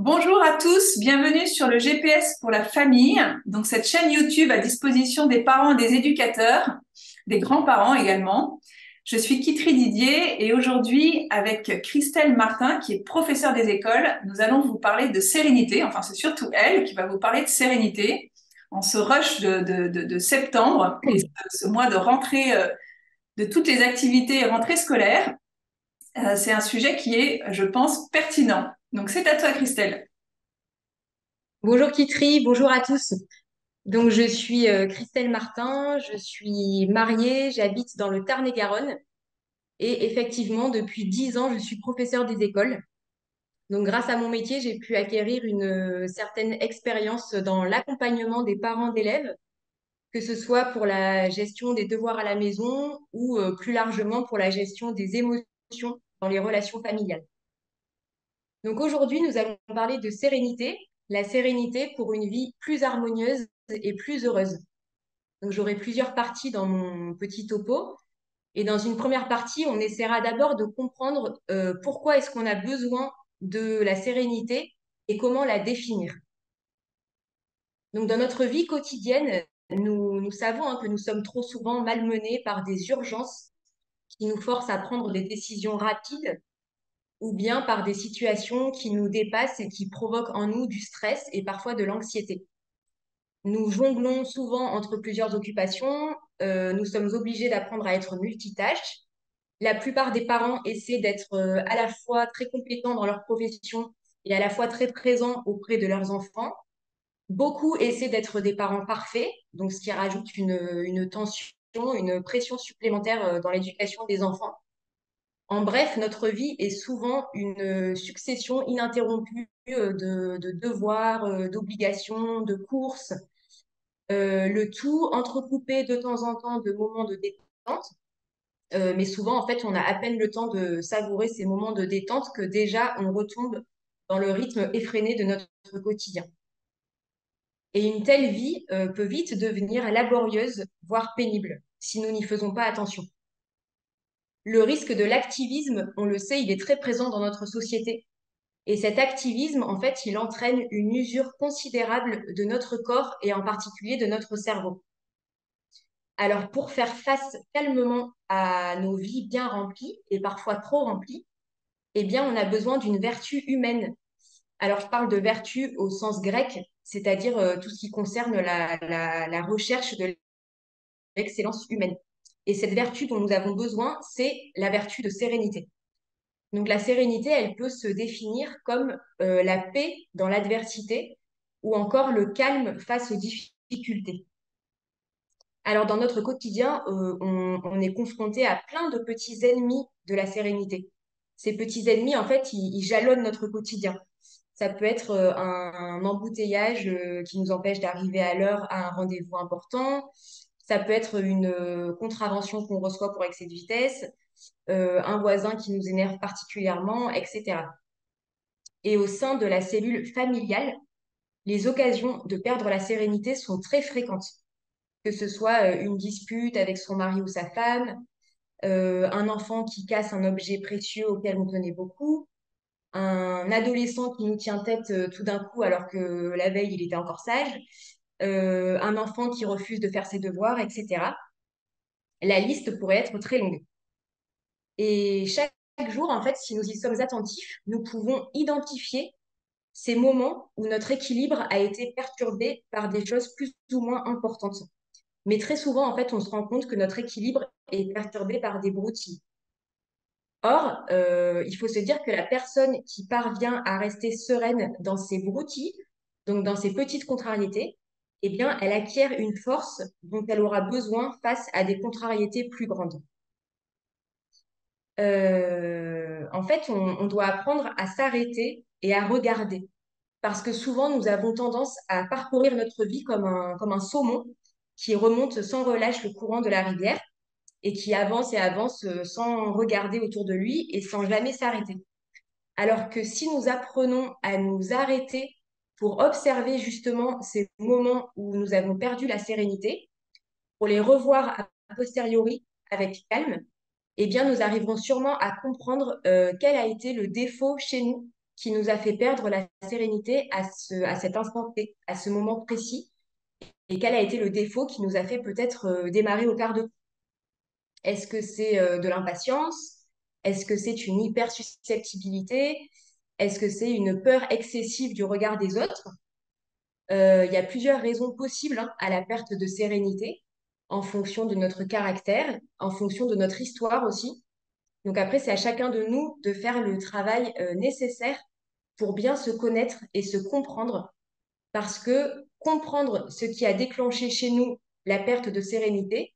Bonjour à tous, bienvenue sur le GPS pour la famille. Donc cette chaîne YouTube à disposition des parents et des éducateurs, des grands-parents également. Je suis Kitry Didier et aujourd'hui avec Christelle Martin qui est professeure des écoles, nous allons vous parler de sérénité. Enfin c'est surtout elle qui va vous parler de sérénité en ce rush de septembre et ce mois de rentrée de toutes les activités et rentrée scolaire. C'est un sujet qui est, je pense, pertinent. Donc c'est à toi Christelle. Bonjour Kitry, bonjour à tous. Donc je suis Christelle Martin, je suis mariée, j'habite dans le Tarn-et-Garonne et effectivement depuis 10 ans je suis professeure des écoles. Donc grâce à mon métier j'ai pu acquérir une certaine expérience dans l'accompagnement des parents d'élèves, que ce soit pour la gestion des devoirs à la maison ou plus largement pour la gestion des émotions dans les relations familiales. Donc aujourd'hui nous allons parler de sérénité, la sérénité pour une vie plus harmonieuse et plus heureuse. Donc, j'aurai plusieurs parties dans mon petit topo. Et dans une première partie, on essaiera d'abord de comprendre pourquoi est-ce qu'on a besoin de la sérénité et comment la définir. Donc, dans notre vie quotidienne, nous savons que nous sommes trop souvent malmenés par des urgences qui nous forcent à prendre des décisions rapides ou bien par des situations qui nous dépassent et qui provoquent en nous du stress et parfois de l'anxiété. Nous jonglons souvent entre plusieurs occupations. Nous sommes obligés d'apprendre à être multitâches. La plupart des parents essaient d'être à la fois très compétents dans leur profession et à la fois très présents auprès de leurs enfants. Beaucoup essaient d'être des parents parfaits, donc ce qui rajoute une tension, une pression supplémentaire dans l'éducation des enfants. En bref, notre vie est souvent une succession ininterrompue de devoirs, d'obligations, de courses, le tout entrecoupé de temps en temps de moments de détente. Mais souvent, en fait, on a à peine le temps de savourer ces moments de détente que déjà on retombe dans le rythme effréné de notre quotidien. Et une telle vie peut vite devenir laborieuse, voire pénible, si nous n'y faisons pas attention. Le risque de l'activisme, on le sait, il est très présent dans notre société. Et cet activisme, en fait, il entraîne une usure considérable de notre corps et en particulier de notre cerveau. Alors, pour faire face calmement à nos vies bien remplies et parfois trop remplies, eh bien, on a besoin d'une vertu humaine. Alors, je parle de vertu au sens grec, c'est-à-dire tout ce qui concerne la recherche de l'excellence humaine. Et cette vertu dont nous avons besoin, c'est la vertu de sérénité. Donc, la sérénité, elle peut se définir comme la paix dans l'adversité ou encore le calme face aux difficultés. Alors, dans notre quotidien, on est confronté à plein de petits ennemis de la sérénité. Ces petits ennemis, en fait, ils jalonnent notre quotidien. Ça peut être un embouteillage qui nous empêche d'arriver à l'heure à un rendez-vous important. Ça peut être une contravention qu'on reçoit pour excès de vitesse, un voisin qui nous énerve particulièrement, etc. Et au sein de la cellule familiale, les occasions de perdre la sérénité sont très fréquentes, que ce soit une dispute avec son mari ou sa femme, un enfant qui casse un objet précieux auquel on tenait beaucoup, un adolescent qui nous tient tête tout d'un coup alors que la veille il était encore sage, un enfant qui refuse de faire ses devoirs, etc. La liste pourrait être très longue. Et chaque jour, en fait, si nous y sommes attentifs, nous pouvons identifier ces moments où notre équilibre a été perturbé par des choses plus ou moins importantes. Mais très souvent, en fait, on se rend compte que notre équilibre est perturbé par des broutilles. Or, il faut se dire que la personne qui parvient à rester sereine dans ses broutilles, donc dans ses petites contrariétés, eh bien, elle acquiert une force dont elle aura besoin face à des contrariétés plus grandes. En fait, on doit apprendre à s'arrêter et à regarder. Parce que souvent, nous avons tendance à parcourir notre vie comme un saumon qui remonte sans relâche le courant de la rivière et qui avance et avance sans regarder autour de lui et sans jamais s'arrêter. Alors que si nous apprenons à nous arrêter pour observer justement ces moments où nous avons perdu la sérénité, pour les revoir a posteriori avec calme, eh bien, nous arriverons sûrement à comprendre quel a été le défaut chez nous qui nous a fait perdre la sérénité à cet instant T, à ce moment précis, et quel a été le défaut qui nous a fait peut-être démarrer au quart de tour. Est-ce que c'est de l'impatience? Est-ce que c'est une hypersusceptibilité? Est-ce que c'est une peur excessive du regard des autres? Il y a plusieurs raisons possibles hein, à la perte de sérénité en fonction de notre caractère, en fonction de notre histoire aussi. Donc après, c'est à chacun de nous de faire le travail nécessaire pour bien se connaître et se comprendre, parce que comprendre ce qui a déclenché chez nous la perte de sérénité,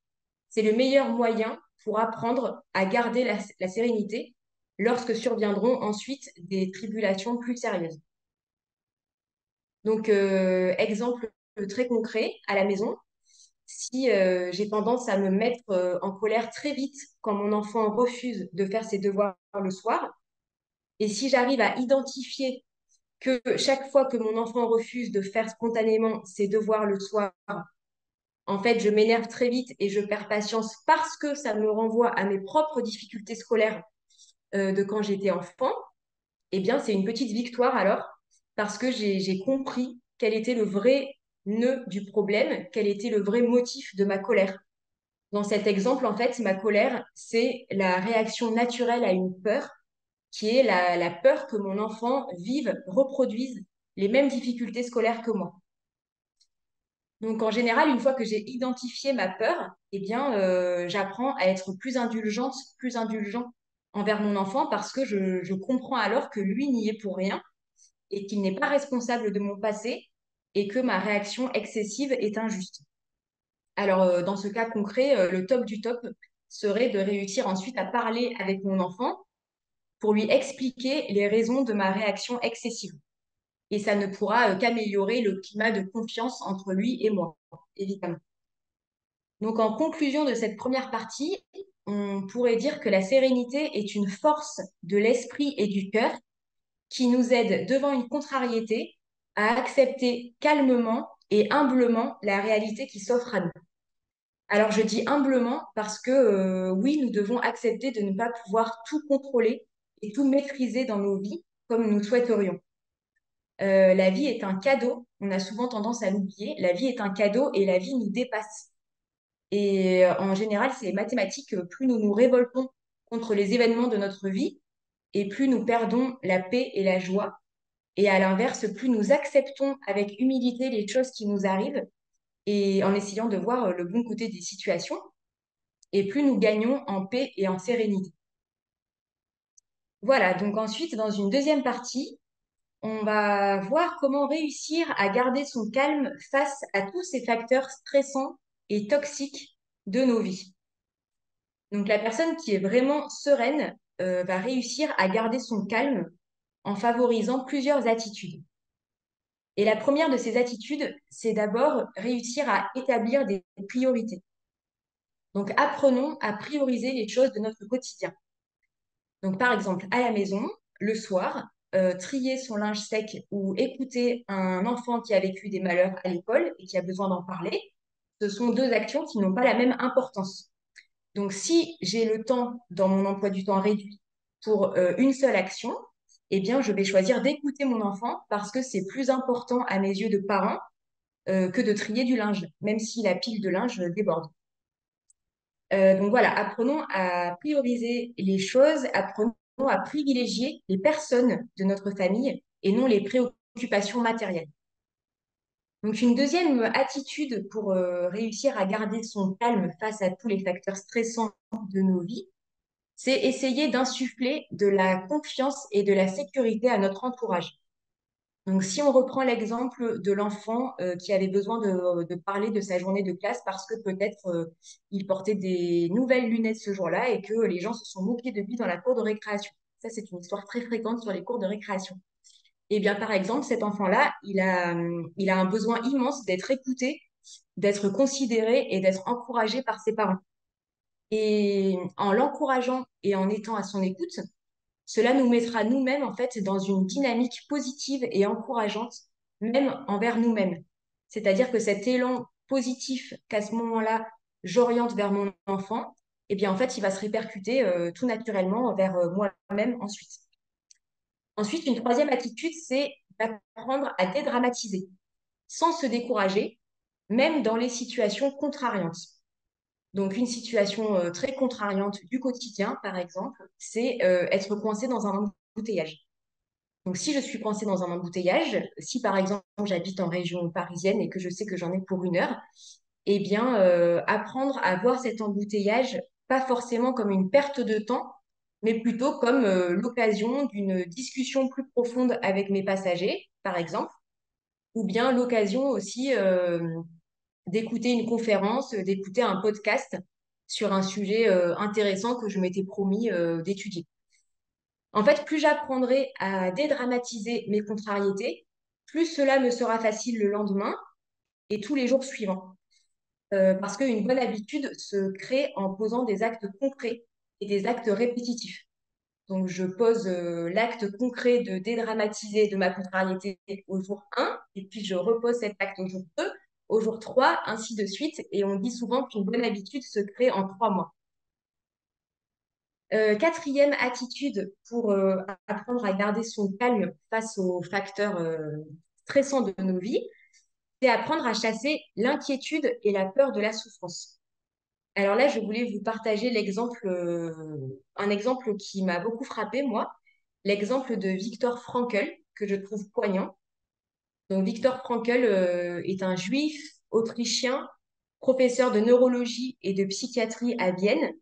c'est le meilleur moyen pour apprendre à garder la sérénité lorsque surviendront ensuite des tribulations plus sérieuses. Donc, exemple très concret à la maison, si j'ai tendance à me mettre en colère très vite quand mon enfant refuse de faire ses devoirs le soir, et si j'arrive à identifier que chaque fois que mon enfant refuse de faire spontanément ses devoirs le soir, en fait, je m'énerve très vite et je perds patience parce que ça me renvoie à mes propres difficultés scolaires de quand j'étais enfant, eh bien, c'est une petite victoire alors, parce que j'ai compris quel était le vrai nœud du problème, quel était le vrai motif de ma colère. Dans cet exemple, en fait, ma colère, c'est la réaction naturelle à une peur, qui est la peur que mon enfant vive, reproduise les mêmes difficultés scolaires que moi. Donc, en général, une fois que j'ai identifié ma peur, eh bien, j'apprends à être plus indulgente, plus indulgent envers mon enfant parce que je comprends alors que lui n'y est pour rien et qu'il n'est pas responsable de mon passé et que ma réaction excessive est injuste. Alors, dans ce cas concret, le top du top serait de réussir ensuite à parler avec mon enfant pour lui expliquer les raisons de ma réaction excessive. Et ça ne pourra qu'améliorer le climat de confiance entre lui et moi, évidemment. Donc, en conclusion de cette première partie, on pourrait dire que la sérénité est une force de l'esprit et du cœur qui nous aide devant une contrariété à accepter calmement et humblement la réalité qui s'offre à nous. Alors, je dis humblement parce que oui, nous devons accepter de ne pas pouvoir tout contrôler et tout maîtriser dans nos vies comme nous souhaiterions. La vie est un cadeau, on a souvent tendance à l'oublier, la vie est un cadeau et la vie nous dépasse. Et en général, c'est mathématique, plus nous nous révoltons contre les événements de notre vie et plus nous perdons la paix et la joie. Et à l'inverse, plus nous acceptons avec humilité les choses qui nous arrivent et en essayant de voir le bon côté des situations, et plus nous gagnons en paix et en sérénité. Voilà, donc ensuite, dans une deuxième partie, on va voir comment réussir à garder son calme face à tous ces facteurs stressants et toxiques de nos vies. Donc la personne qui est vraiment sereine va réussir à garder son calme en favorisant plusieurs attitudes. Et la première de ces attitudes, c'est d'abord réussir à établir des priorités. Donc apprenons à prioriser les choses de notre quotidien. Donc par exemple, à la maison, le soir, trier son linge sec ou écouter un enfant qui a vécu des malheurs à l'école et qui a besoin d'en parler, ce sont deux actions qui n'ont pas la même importance. Donc, si j'ai le temps dans mon emploi du temps réduit pour une seule action, eh bien, je vais choisir d'écouter mon enfant parce que c'est plus important à mes yeux de parent que de trier du linge, même si la pile de linge déborde. Donc voilà, apprenons à prioriser les choses, apprenons à privilégier les personnes de notre famille et non les préoccupations matérielles. Donc une deuxième attitude pour réussir à garder son calme face à tous les facteurs stressants de nos vies, c'est essayer d'insuffler de la confiance et de la sécurité à notre entourage. Donc, si on reprend l'exemple de l'enfant qui avait besoin de parler de sa journée de classe parce que peut-être il portait des nouvelles lunettes ce jour-là et que les gens se sont moqués de lui dans la cour de récréation. Ça, c'est une histoire très fréquente sur les cours de récréation. Eh bien, par exemple, cet enfant-là, il a un besoin immense d'être écouté, d'être considéré et d'être encouragé par ses parents. Et en l'encourageant et en étant à son écoute, cela nous mettra nous-mêmes en fait dans une dynamique positive et encourageante, même envers nous-mêmes. C'est-à-dire que cet élan positif qu'à ce moment-là, j'oriente vers mon enfant, eh bien en fait, il va se répercuter tout naturellement vers moi-même ensuite. Ensuite, une troisième attitude, c'est d'apprendre à dédramatiser, sans se décourager, même dans les situations contrariantes. Donc, une situation très contrariante du quotidien, par exemple, c'est être coincé dans un embouteillage. Donc, si je suis coincée dans un embouteillage, si par exemple j'habite en région parisienne et que je sais que j'en ai pour 1 heure, eh bien, apprendre à voir cet embouteillage pas forcément comme une perte de temps, mais plutôt comme l'occasion d'une discussion plus profonde avec mes passagers, par exemple, ou bien l'occasion aussi d'écouter une conférence, d'écouter un podcast sur un sujet intéressant que je m'étais promis d'étudier. En fait, plus j'apprendrai à dédramatiser mes contrariétés, plus cela me sera facile le lendemain et tous les jours suivants. Parce qu'une bonne habitude se crée en posant des actes concrets et des actes répétitifs. Donc, je pose l'acte concret de dédramatiser de ma contrariété au jour 1, et puis je repose cet acte au jour 2, au jour 3, ainsi de suite. Et on dit souvent qu'une bonne habitude se crée en 3 mois. Quatrième attitude pour apprendre à garder son calme face aux facteurs stressants de nos vies, c'est apprendre à chasser l'inquiétude et la peur de la souffrance. Alors là, je voulais vous partager un exemple qui m'a beaucoup frappé, moi, l'exemple de Viktor Frankl, que je trouve poignant. Donc, Viktor Frankl est un juif autrichien, professeur de neurologie et de psychiatrie à Vienne,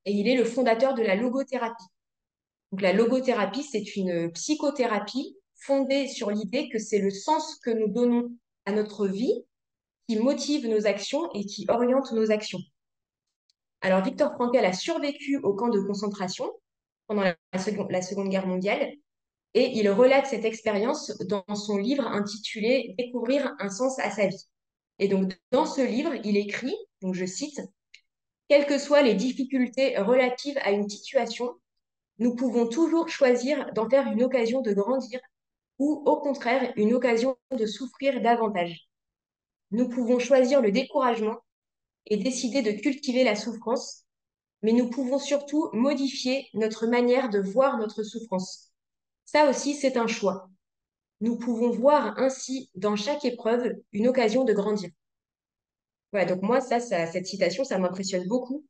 et il est le fondateur de la logothérapie. Donc, la logothérapie, c'est une psychothérapie fondée sur l'idée que c'est le sens que nous donnons à notre vie qui motive nos actions et qui oriente nos actions. Alors, Viktor Frankl a survécu au camp de concentration pendant la Seconde Guerre mondiale et il relate cette expérience dans son livre intitulé Découvrir un sens à sa vie. Et donc, dans ce livre, il écrit, donc je cite, quelles que soient les difficultés relatives à une situation, nous pouvons toujours choisir d'en faire une occasion de grandir ou au contraire une occasion de souffrir davantage. Nous pouvons choisir le découragement et décider de cultiver la souffrance, mais nous pouvons surtout modifier notre manière de voir notre souffrance. Ça aussi, c'est un choix. Nous pouvons voir ainsi dans chaque épreuve une occasion de grandir. Voilà, donc moi, cette citation, ça m'impressionne beaucoup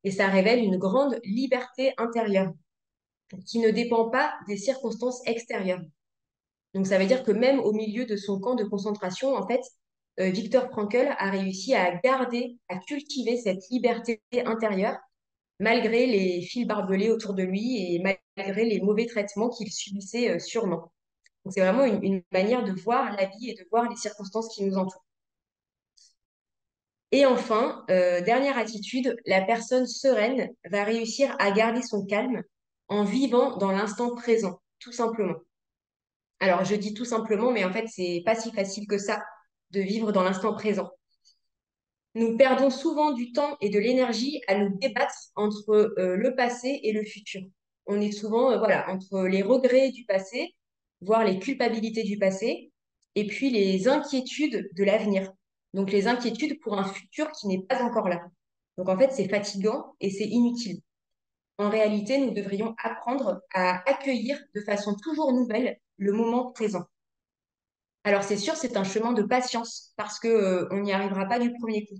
et ça révèle une grande liberté intérieure qui ne dépend pas des circonstances extérieures. Donc ça veut dire que même au milieu de son camp de concentration, en fait, Viktor Frankl a réussi à garder, à cultiver cette liberté intérieure malgré les fils barbelés autour de lui et malgré les mauvais traitements qu'il subissait sûrement. Donc c'est vraiment une manière de voir la vie et de voir les circonstances qui nous entourent. Et enfin, dernière attitude, la personne sereine va réussir à garder son calme en vivant dans l'instant présent, tout simplement. Alors, je dis tout simplement, mais en fait, c'est pas si facile que ça de vivre dans l'instant présent. Nous perdons souvent du temps et de l'énergie à nous débattre entre le passé et le futur. On est souvent voilà, entre les regrets du passé, voire les culpabilités du passé, et puis les inquiétudes de l'avenir. Donc les inquiétudes pour un futur qui n'est pas encore là. Donc en fait, c'est fatigant et c'est inutile. En réalité, nous devrions apprendre à accueillir de façon toujours nouvelle le moment présent. Alors c'est sûr, c'est un chemin de patience parce que on n'y arrivera pas du premier coup.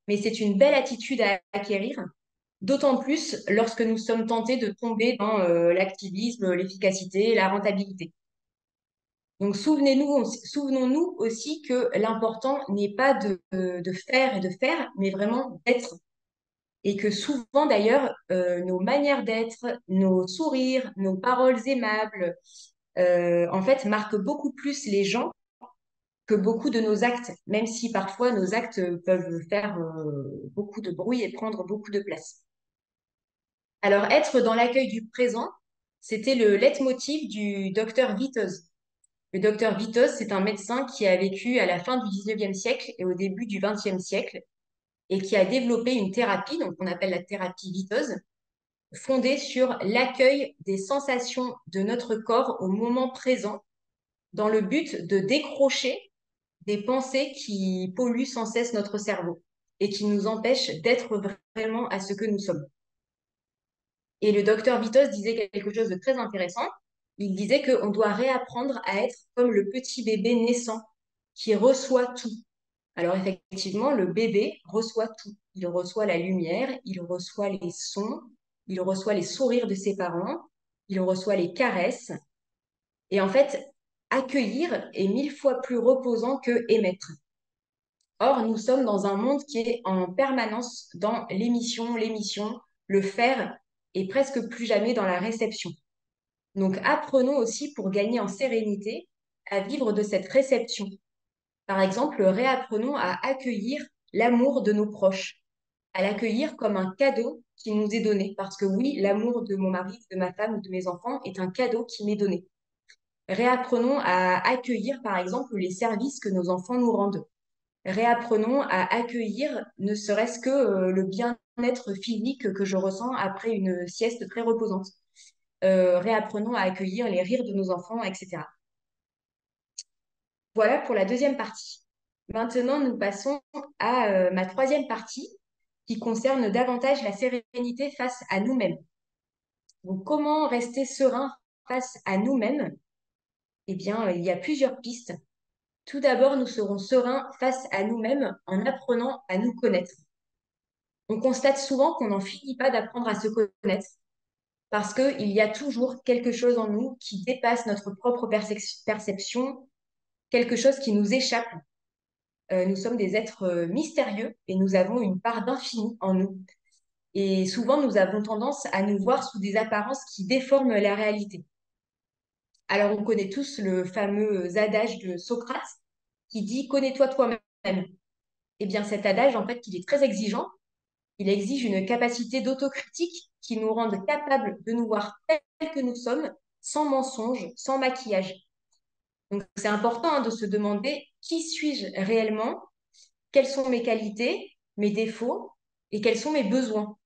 Mais c'est une belle attitude à acquérir, d'autant plus lorsque nous sommes tentés de tomber dans l'activisme, l'efficacité, la rentabilité. Donc souvenons-nous aussi que l'important n'est pas de faire et de faire, mais vraiment d'être. Et que souvent d'ailleurs, nos manières d'être, nos sourires, nos paroles aimables, en fait, marquent beaucoup plus les gens que beaucoup de nos actes, même si parfois nos actes peuvent faire beaucoup de bruit et prendre beaucoup de place. Alors, être dans l'accueil du présent, c'était le leitmotiv du docteur Vitoz. Le docteur Vitoz, c'est un médecin qui a vécu à la fin du 19e siècle et au début du 20e siècle et qui a développé une thérapie, donc on appelle la thérapie Vitoz, fondée sur l'accueil des sensations de notre corps au moment présent dans le but de décrocher des pensées qui polluent sans cesse notre cerveau et qui nous empêchent d'être vraiment à ce que nous sommes. Et le docteur Vitos disait quelque chose de très intéressant. il disait qu'on doit réapprendre à être comme le petit bébé naissant qui reçoit tout. Alors effectivement, le bébé reçoit tout. Il reçoit la lumière, il reçoit les sons, il reçoit les sourires de ses parents, il reçoit les caresses. Et en fait, accueillir est 1000 fois plus reposant que émettre. Or, nous sommes dans un monde qui est en permanence dans l'émission, le faire et presque plus jamais dans la réception. Donc, apprenons aussi pour gagner en sérénité à vivre de cette réception. Par exemple, réapprenons à accueillir l'amour de nos proches, à l'accueillir comme un cadeau qui nous est donné. Parce que oui, l'amour de mon mari, de ma femme ou de mes enfants est un cadeau qui m'est donné. Réapprenons à accueillir, par exemple, les services que nos enfants nous rendent. Réapprenons à accueillir ne serait-ce que le bien-être physique que je ressens après une sieste très reposante. Réapprenons à accueillir les rires de nos enfants, etc. Voilà pour la deuxième partie. Maintenant, nous passons à ma troisième partie qui concerne davantage la sérénité face à nous-mêmes. Donc, comment rester serein face à nous-mêmes? Eh bien, il y a plusieurs pistes. Tout d'abord, nous serons sereins face à nous-mêmes en apprenant à nous connaître. On constate souvent qu'on n'en finit pas d'apprendre à se connaître parce qu'il y a toujours quelque chose en nous qui dépasse notre propre perception, quelque chose qui nous échappe. Nous sommes des êtres mystérieux et nous avons une part d'infini en nous. Et souvent, nous avons tendance à nous voir sous des apparences qui déforment la réalité. Alors, on connaît tous le fameux adage de Socrate qui dit « Connais-toi toi-même ». Eh bien, cet adage, en fait, il est très exigeant. Il exige une capacité d'autocritique qui nous rende capables de nous voir tels que nous sommes, sans mensonge, sans maquillage. Donc, c'est important de se demander qui suis-je réellement, quelles sont mes qualités, mes défauts et quels sont mes besoins.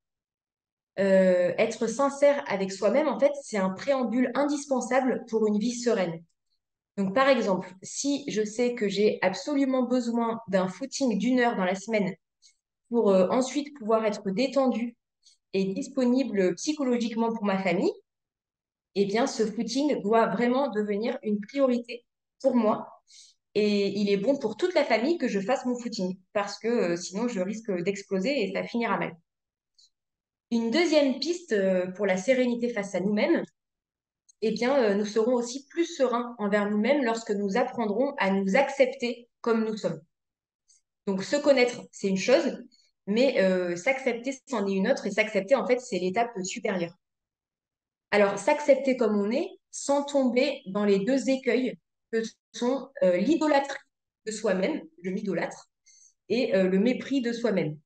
Être sincère avec soi-même, en fait, c'est un préambule indispensable pour une vie sereine. Donc, par exemple, si je sais que j'ai absolument besoin d'un footing d'1 heure dans la semaine pour ensuite pouvoir être détendue et disponible psychologiquement pour ma famille, eh bien, ce footing doit vraiment devenir une priorité pour moi. Et il est bon pour toute la famille que je fasse mon footing, parce que sinon, je risque d'exploser et ça finira mal. Une deuxième piste pour la sérénité face à nous-mêmes, eh bien, nous serons aussi plus sereins envers nous-mêmes lorsque nous apprendrons à nous accepter comme nous sommes. Donc, se connaître, c'est une chose, mais s'accepter, c'en est une autre, et s'accepter, en fait, c'est l'étape supérieure. Alors, s'accepter comme on est, sans tomber dans les deux écueils que sont l'idolâtrie de soi-même, je m'idolâtre, et le mépris de soi-même.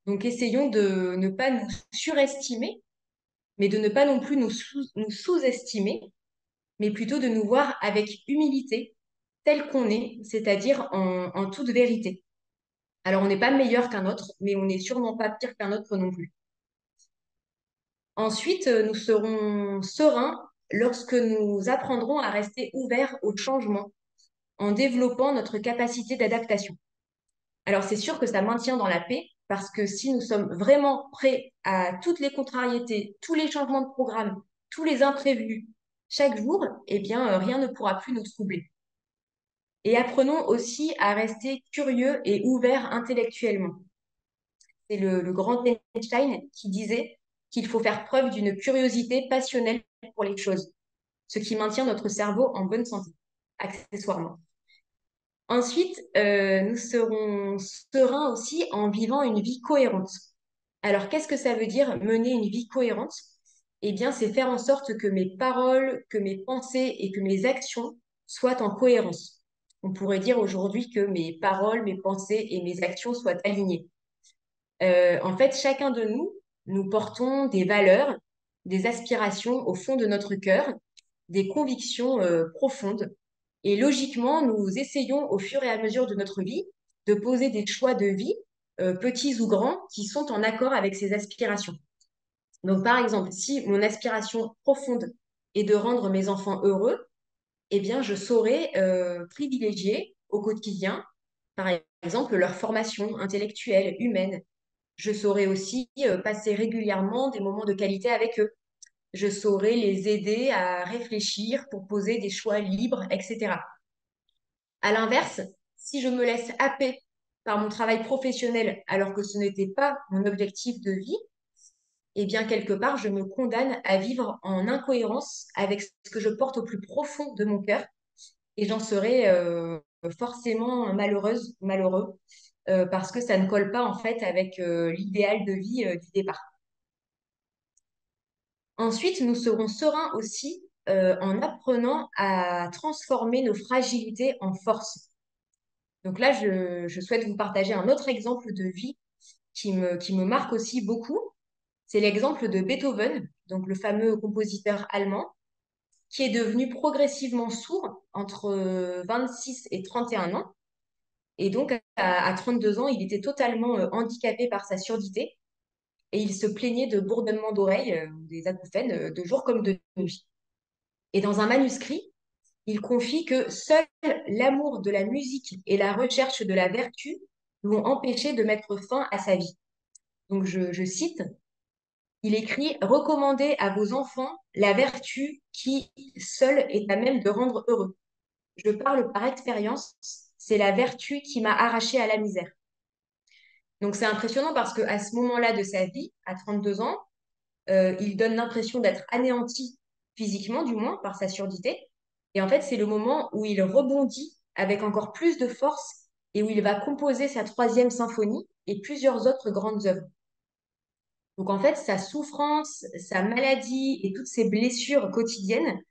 Donc, essayons de ne pas nous surestimer, mais de ne pas non plus nous sous-estimer, mais plutôt de nous voir avec humilité, tel qu'on est, c'est-à-dire en toute vérité. Alors, on n'est pas meilleur qu'un autre, mais on n'est sûrement pas pire qu'un autre non plus. Ensuite, nous serons sereins lorsque nous apprendrons à rester ouverts au changement en développant notre capacité d'adaptation. Alors, c'est sûr que ça maintient dans la paix parce que si nous sommes vraiment prêts à toutes les contrariétés, tous les changements de programme, tous les imprévus, chaque jour, eh bien, rien ne pourra plus nous troubler. Et apprenons aussi à rester curieux et ouverts intellectuellement. C'est le grand Einstein qui disait qu'il faut faire preuve d'une curiosité passionnelle pour les choses, ce qui maintient notre cerveau en bonne santé, accessoirement. Ensuite, nous serons sereins aussi en vivant une vie cohérente. Alors, qu'est-ce que ça veut dire mener une vie cohérente? Eh bien, c'est faire en sorte que mes paroles, que mes pensées et que mes actions soient en cohérence. On pourrait dire aujourd'hui que mes paroles, mes pensées et mes actions soient alignées. En fait, chacun de nous, nous portons des valeurs, des aspirations au fond de notre cœur, des convictions profondes. Et logiquement, nous essayons au fur et à mesure de notre vie de poser des choix de vie, petits ou grands, qui sont en accord avec ces aspirations. Donc, par exemple, si mon aspiration profonde est de rendre mes enfants heureux, eh bien, je saurai privilégier au quotidien, par exemple, leur formation intellectuelle, humaine. Je saurai aussi passer régulièrement des moments de qualité avec eux. je saurai les aider à réfléchir pour poser des choix libres, etc. À l'inverse, si je me laisse happer par mon travail professionnel alors que ce n'était pas mon objectif de vie, eh bien, quelque part, je me condamne à vivre en incohérence avec ce que je porte au plus profond de mon cœur et j'en serai forcément malheureuse, malheureux, parce que ça ne colle pas en fait avec l'idéal de vie du départ. Ensuite, nous serons sereins aussi en apprenant à transformer nos fragilités en force. Donc là, je souhaite vous partager un autre exemple de vie qui me marque aussi beaucoup. C'est l'exemple de Beethoven, donc le fameux compositeur allemand, qui est devenu progressivement sourd entre 26 et 31 ans. Et donc, à 32 ans, il était totalement handicapé par sa surdité et il se plaignait de bourdonnements d'oreilles, des acouphènes, de jour comme de nuit. Et dans un manuscrit, il confie que seul l'amour de la musique et la recherche de la vertu l'ont empêché de mettre fin à sa vie. Donc, je cite, il écrit: recommandez à vos enfants la vertu qui seule est à même de rendre heureux. Je parle par expérience, c'est la vertu qui m'a arraché à la misère. Donc c'est impressionnant parce qu'à ce moment-là de sa vie, à 32 ans, il donne l'impression d'être anéanti physiquement, du moins, par sa surdité. Et en fait, c'est le moment où il rebondit avec encore plus de force et où il va composer sa troisième symphonie et plusieurs autres grandes œuvres. Donc en fait, sa souffrance, sa maladie et toutes ses blessures quotidiennes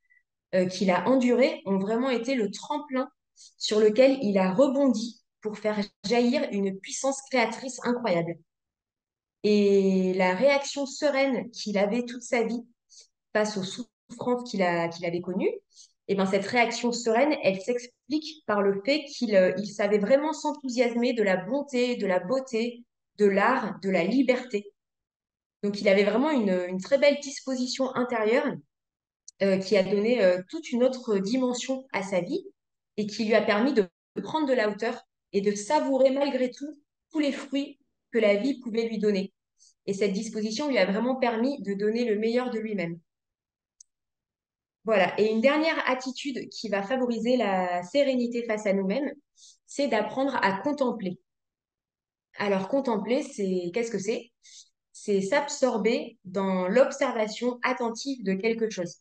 qu'il a endurées ont vraiment été le tremplin sur lequel il a rebondi pour faire jaillir une puissance créatrice incroyable. Et la réaction sereine qu'il avait toute sa vie face aux souffrances qu'il avait connues, et ben cette réaction sereine, elle s'explique par le fait qu'il savait vraiment s'enthousiasmer de la bonté, de la beauté, de l'art, de la liberté. Donc il avait vraiment une très belle disposition intérieure qui a donné toute une autre dimension à sa vie et qui lui a permis de prendre de la hauteur et de savourer malgré tout tous les fruits que la vie pouvait lui donner. Et cette disposition lui a vraiment permis de donner le meilleur de lui-même. Voilà. Et une dernière attitude qui va favoriser la sérénité face à nous-mêmes, c'est d'apprendre à contempler. Alors, contempler, qu'est-ce que c'est? C'est s'absorber dans l'observation attentive de quelque chose.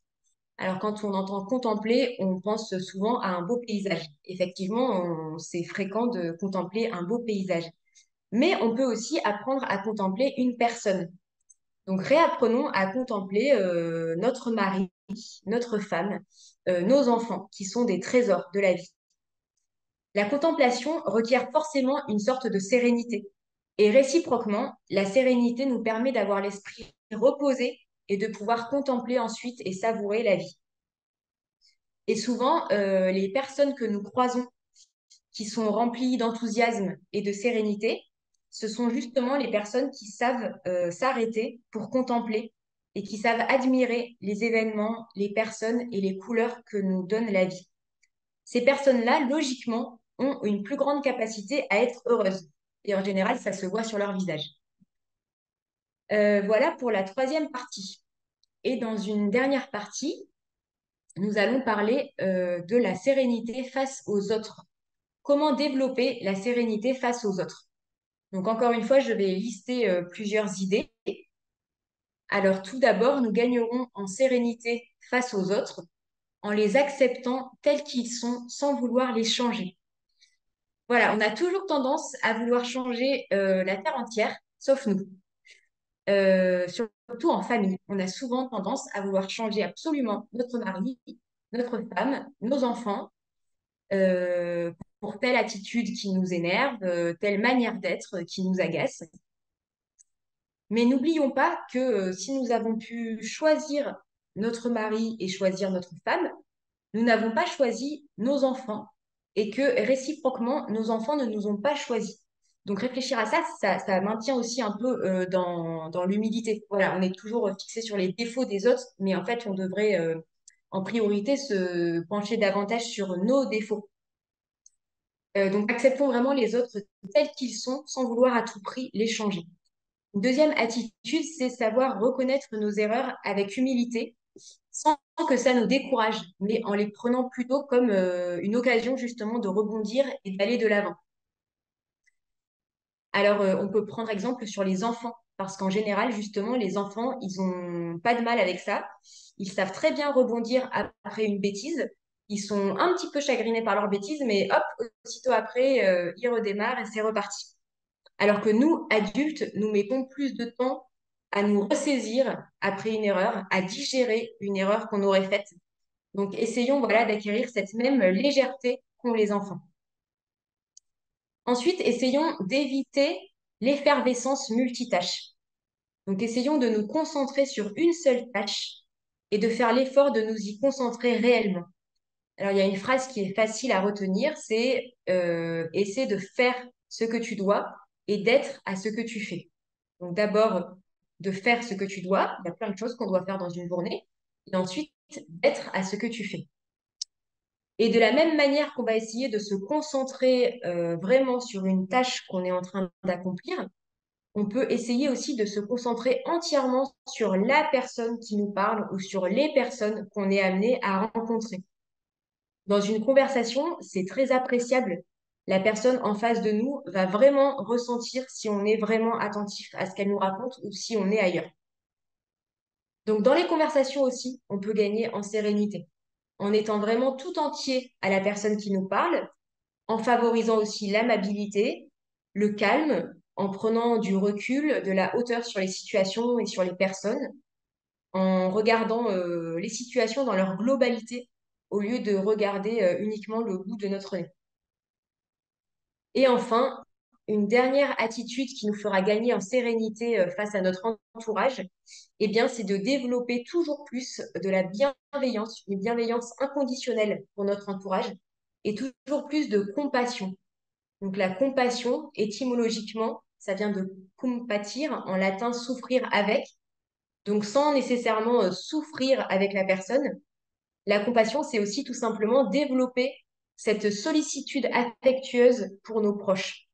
Alors, quand on entend contempler, on pense souvent à un beau paysage. Effectivement, c'est fréquent de contempler un beau paysage. Mais on peut aussi apprendre à contempler une personne. Donc, réapprenons à contempler notre mari, notre femme, nos enfants, qui sont des trésors de la vie. La contemplation requiert forcément une sorte de sérénité. Et réciproquement, la sérénité nous permet d'avoir l'esprit reposé et de pouvoir contempler ensuite et savourer la vie. Et souvent, les personnes que nous croisons qui sont remplies d'enthousiasme et de sérénité, ce sont justement les personnes qui savent s'arrêter pour contempler et qui savent admirer les événements, les personnes et les couleurs que nous donne la vie. Ces personnes-là, logiquement, ont une plus grande capacité à être heureuses. Et en général, ça se voit sur leur visage. Voilà pour la troisième partie. Et dans une dernière partie, nous allons parler de la sérénité face aux autres. Comment développer la sérénité face aux autres? Donc, encore une fois, je vais lister plusieurs idées. Alors, tout d'abord, nous gagnerons en sérénité face aux autres en les acceptant tels qu'ils sont sans vouloir les changer. Voilà, on a toujours tendance à vouloir changer la terre entière, sauf nous. Surtout en famille, on a souvent tendance à vouloir changer absolument notre mari, notre femme, nos enfants, euh, pour telle attitude qui nous énerve, telle manière d'être qui nous agace. Mais n'oublions pas que si nous avons pu choisir notre mari et choisir notre femme, nous n'avons pas choisi nos enfants et que réciproquement, nos enfants ne nous ont pas choisis. Donc réfléchir à ça, ça maintient aussi un peu dans l'humilité. Voilà, on est toujours fixé sur les défauts des autres, mais en fait, on devrait en priorité se pencher davantage sur nos défauts. Donc acceptons vraiment les autres tels qu'ils sont sans vouloir à tout prix les changer. Une deuxième attitude, c'est savoir reconnaître nos erreurs avec humilité, sans que ça nous décourage, mais en les prenant plutôt comme une occasion justement de rebondir et d'aller de l'avant. Alors, on peut prendre exemple sur les enfants, parce qu'en général, justement, les enfants, ils ont pas de mal avec ça. Ils savent très bien rebondir après une bêtise. Ils sont un petit peu chagrinés par leur bêtise, mais hop, aussitôt après, ils redémarrent et c'est reparti. Alors que nous, adultes, nous mettons plus de temps à nous ressaisir après une erreur, à digérer une erreur qu'on aurait faite. Donc, essayons, voilà, d'acquérir cette même légèreté qu'ont les enfants. Ensuite, essayons d'éviter l'effervescence multitâche. Donc, essayons de nous concentrer sur une seule tâche et de faire l'effort de nous y concentrer réellement. Alors, il y a une phrase qui est facile à retenir, c'est essaie de faire ce que tu dois et d'être à ce que tu fais. Donc, d'abord, de faire ce que tu dois. Il y a plein de choses qu'on doit faire dans une journée. Et ensuite, d'être à ce que tu fais. Et de la même manière qu'on va essayer de se concentrer vraiment sur une tâche qu'on est en train d'accomplir, on peut essayer aussi de se concentrer entièrement sur la personne qui nous parle ou sur les personnes qu'on est amené à rencontrer. Dans une conversation, c'est très appréciable. La personne en face de nous va vraiment ressentir si on est vraiment attentif à ce qu'elle nous raconte ou si on est ailleurs. Donc, dans les conversations aussi, on peut gagner en sérénité, en étant vraiment tout entier à la personne qui nous parle, en favorisant aussi l'amabilité, le calme, en prenant du recul, de la hauteur sur les situations et sur les personnes, en regardant les situations dans leur globalité au lieu de regarder uniquement le bout de notre nez. Et enfin, une dernière attitude qui nous fera gagner en sérénité face à notre entourage, eh bien, c'est de développer toujours plus de la bienveillance, une bienveillance inconditionnelle pour notre entourage et toujours plus de compassion. Donc la compassion, étymologiquement, ça vient de compatir, en latin souffrir avec, donc sans nécessairement souffrir avec la personne. La compassion, c'est aussi tout simplement développer cette sollicitude affectueuse pour nos proches.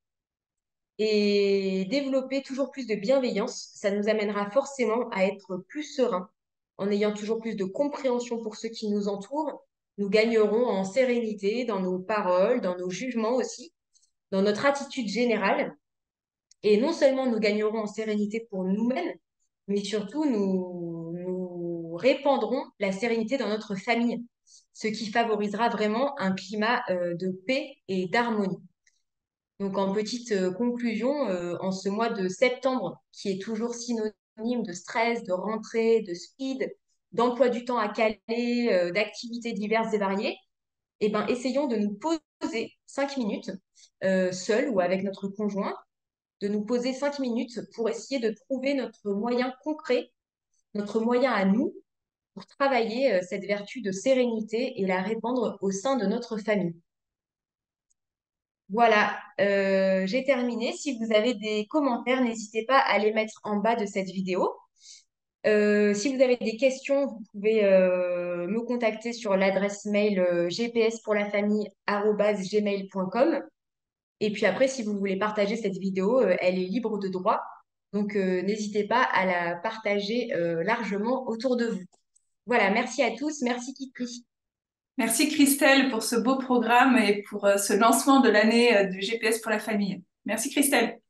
Et développer toujours plus de bienveillance, ça nous amènera forcément à être plus sereins. En ayant toujours plus de compréhension pour ceux qui nous entourent, nous gagnerons en sérénité dans nos paroles, dans nos jugements aussi, dans notre attitude générale. Et non seulement nous gagnerons en sérénité pour nous-mêmes, mais surtout nous répandrons la sérénité dans notre famille, ce qui favorisera vraiment un climat de paix et d'harmonie. Donc en petite conclusion, en ce mois de septembre, qui est toujours synonyme de stress, de rentrée, de speed, d'emploi du temps à caler, d'activités diverses et variées, eh ben, essayons de nous poser 5 minutes, seuls ou avec notre conjoint, de nous poser 5 minutes pour essayer de trouver notre moyen concret, notre moyen à nous, pour travailler cette vertu de sérénité et la répandre au sein de notre famille. Voilà, j'ai terminé. Si vous avez des commentaires, n'hésitez pas à les mettre en bas de cette vidéo. Si vous avez des questions, vous pouvez me contacter sur l'adresse mail gpspourlafamille@gmail.com. Et puis après, si vous voulez partager cette vidéo, elle est libre de droit. Donc, n'hésitez pas à la partager largement autour de vous. Voilà, merci à tous. Merci Kitri. Merci Christelle pour ce beau programme et pour ce lancement de l'année du GPS pour la famille. Merci Christelle.